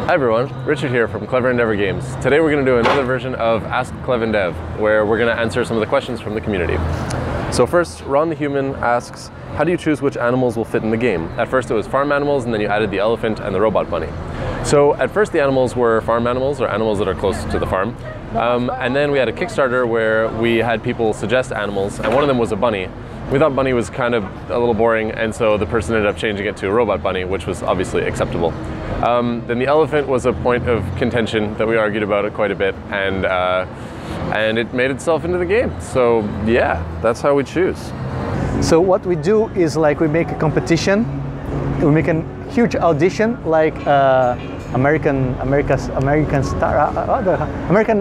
Hi everyone, Richard here from Clever Endeavour Games. Today we're going to do another version of Ask Clever Endeavour, where we're going to answer some of the questions from the community. So first, Ron the Human asks, how do you choose which animals will fit in the game? At first it was farm animals, and then you added the elephant and the robot bunny. So at first the animals were farm animals, or animals that are close to the farm. And then we had a Kickstarter where we had people suggest animals, and one of them was a bunny. We thought bunny was kind of a little boring, and so the person ended up changing it to a robot bunny, which was obviously acceptable. Then the elephant was a point of contention that we argued about it quite a bit, and it made itself into the game. So yeah, that's how we choose. So what we do is like we make a competition, we make a huge audition like American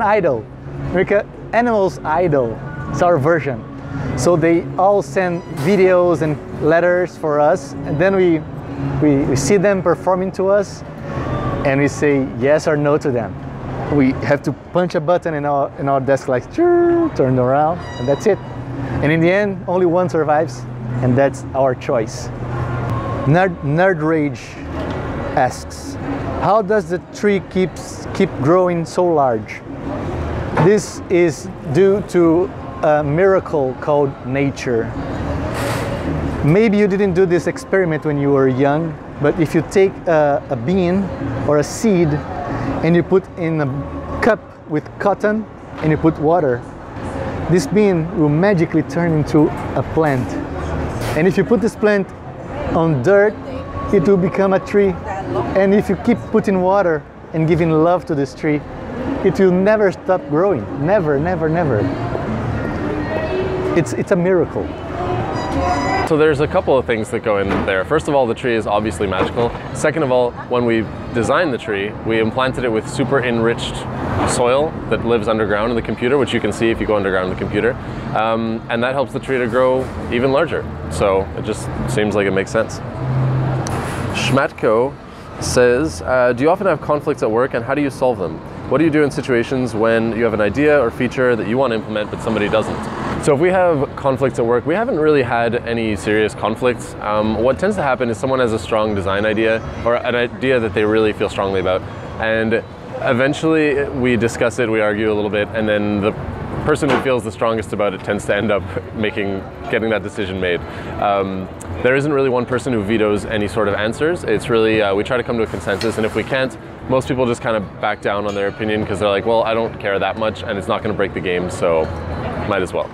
Idol, Animals Idol. It's our version. So they all send videos and letters for us, and then we see them performing to us, and we say yes or no to them. We have to punch a button in our desk, like turn around, and that's it. And in the end, only one survives, and that's our choice. Nerd Rage asks, how does the tree keep growing so large? This is due to a miracle called nature. Maybe you didn't do this experiment when you were young, but if you take a bean or a seed and you put in a cup with cotton and you put water, this bean will magically turn into a plant. And if you put this plant on dirt, it will become a tree. And if you keep putting water and giving love to this tree, it will never stop growing. Never, never, never. It's a miracle. So there's a couple of things that go in there. First of all, the tree is obviously magical. Second of all, when we designed the tree, we implanted it with super enriched soil that lives underground in the computer, which you can see if you go underground in the computer. And that helps the tree to grow even larger. So it just seems like it makes sense. Schmatko says, do you often have conflicts at work, and how do you solve them? What do you do in situations when you have an idea or feature that you want to implement but somebody doesn't? So if we have conflicts at work, we haven't really had any serious conflicts. What tends to happen is someone has a strong design idea or an idea that they really feel strongly about, and eventually we discuss it, we argue a little bit, and then the person who feels the strongest about it tends to end up getting that decision made. There isn't really one person who vetoes any sort of answers. It's really, we try to come to a consensus, and if we can't, most people just kind of back down on their opinion because they're like, well, I don't care that much and it's not going to break the game, so might as well.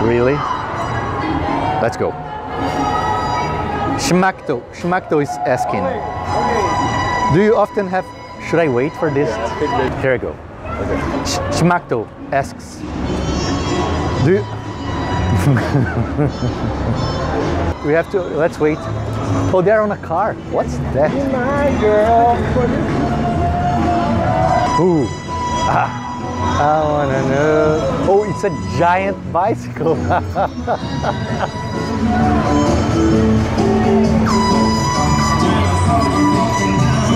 Really? Let's go. Schmakto is asking, do you often have, should I wait for this? Here I go. Okay. Schmakto asks, do you, we have to, let's wait. Oh, they're on a car. What's that? My girl. Ooh. I wanna know. Oh, it's a giant bicycle.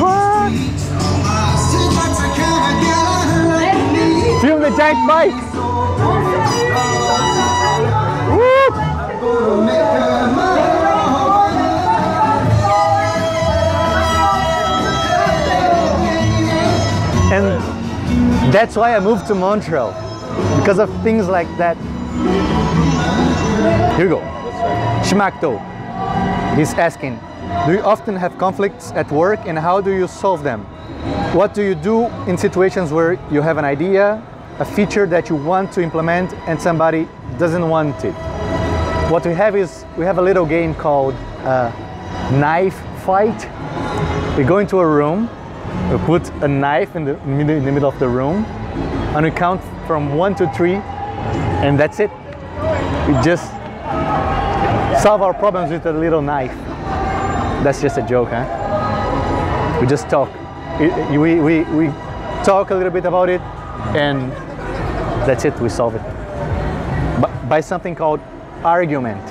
What? Film the giant bike. And that's why I moved to Montreal, because of things like that. Here we go. Schmakto, he's asking, do you often have conflicts at work, and how do you solve them? What do you do in situations where you have an idea, a feature that you want to implement, and somebody doesn't want it? What we have is, we have a little game called Knife Fight. We go into a room, we put a knife in the middle of the room, and we count from 1 to 3, and that's it. We just solve our problems with a little knife. That's just a joke, huh? We just talk. We talk a little bit about it, and that's it, we solve it. By something called argument.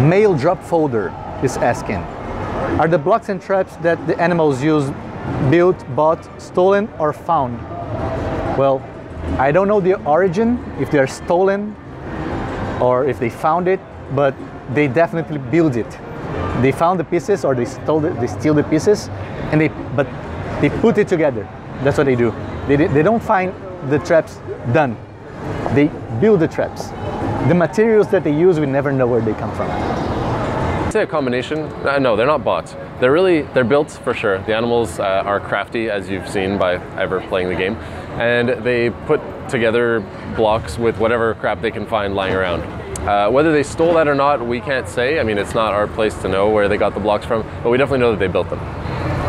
Mail drop folder is asking, are the blocks and traps that the animals use built, bought, stolen, or found? Well, I don't know the origin, if they are stolen or if they found it, but they definitely build it. They found the pieces, or they steal the pieces, and but they put it together. That's what they do. They don't find the traps done. They build the traps. The materials that they use, we never know where they come from. I'd say a combination. No, they're not bots. They're built for sure. The animals are crafty, as you've seen by ever playing the game, and they put together blocks with whatever crap they can find lying around. Whether they stole that or not, we can't say. I mean, it's not our place to know where they got the blocks from, but we definitely know that they built them.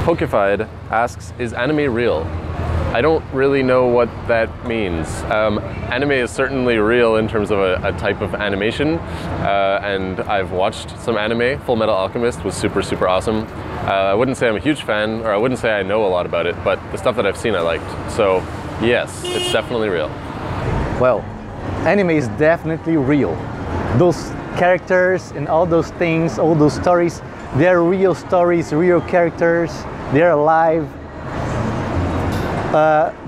Pokefied asks, is anime real? I don't really know what that means. Anime is certainly real in terms of a type of animation, and I've watched some anime. Full Metal Alchemist was super, super awesome. I wouldn't say I'm a huge fan, or I wouldn't say I know a lot about it, but the stuff that I've seen I liked. So yes, it's definitely real. Well, anime is definitely real. Those characters and all those things, all those stories, they're real stories, real characters, they're alive.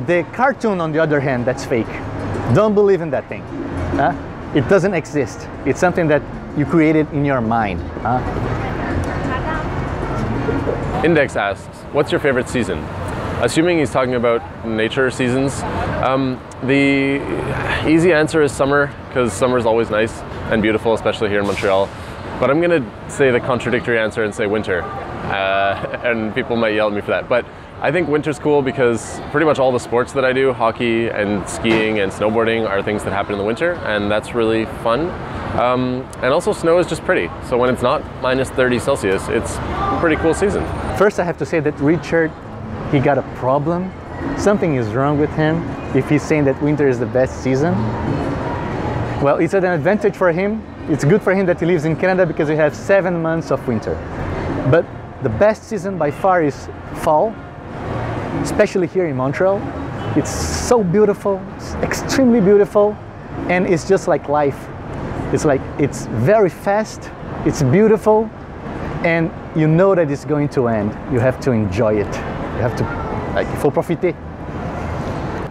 The cartoon, on the other hand, that's fake. Don't believe in that thing. It doesn't exist. It's something that you created in your mind. Index asks, what's your favorite season? Assuming he's talking about nature seasons, the easy answer is summer, because summer is always nice and beautiful, especially here in Montreal. But I'm gonna say the contradictory answer and say winter. And people might yell at me for that. But I think winter's cool because pretty much all the sports that I do, hockey and skiing and snowboarding, are things that happen in the winter, and that's really fun. And also snow is just pretty. So when it's not minus 30 Celsius, it's a pretty cool season. First, I have to say that Richard, he got a problem. Something is wrong with him if he's saying that winter is the best season. Well, it's an advantage for him. It's good for him that he lives in Canada because we have 7 months of winter. But the best season by far is fall, especially here in Montreal. It's so beautiful, it's extremely beautiful, and it's just like life. It's very fast, it's beautiful, and you know that it's going to end. You have to enjoy it. You have to, il faut profiter.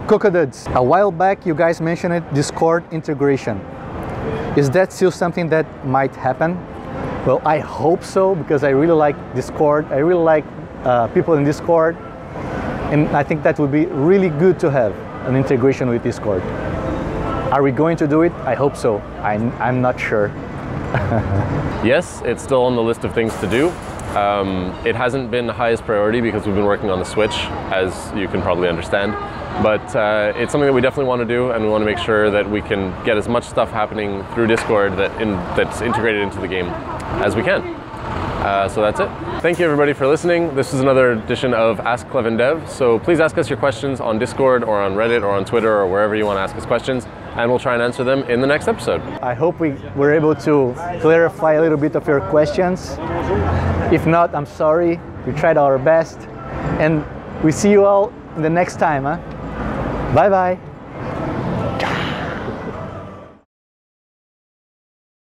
Cocoduds, a while back you guys mentioned it, Discord integration. Is that still something that might happen? Well, I hope so, because I really like Discord. I really like people in Discord. And I think that would be really good to have an integration with Discord. Are we going to do it? I hope so. I'm not sure. Yes, it's still on the list of things to do. It hasn't been the highest priority because we've been working on the Switch, as you can probably understand. But it's something that we definitely want to do, and we want to make sure that we can get as much stuff happening through Discord that's integrated into the game as we can. So that's it. Thank you everybody for listening. This is another edition of Ask Clever Endeavour. So please ask us your questions on Discord or on Reddit or on Twitter or wherever you want to ask us questions, and we'll try and answer them in the next episode. I hope we were able to clarify a little bit of your questions. If not, I'm sorry. We tried our best, and we see you all in the next time. Bye bye.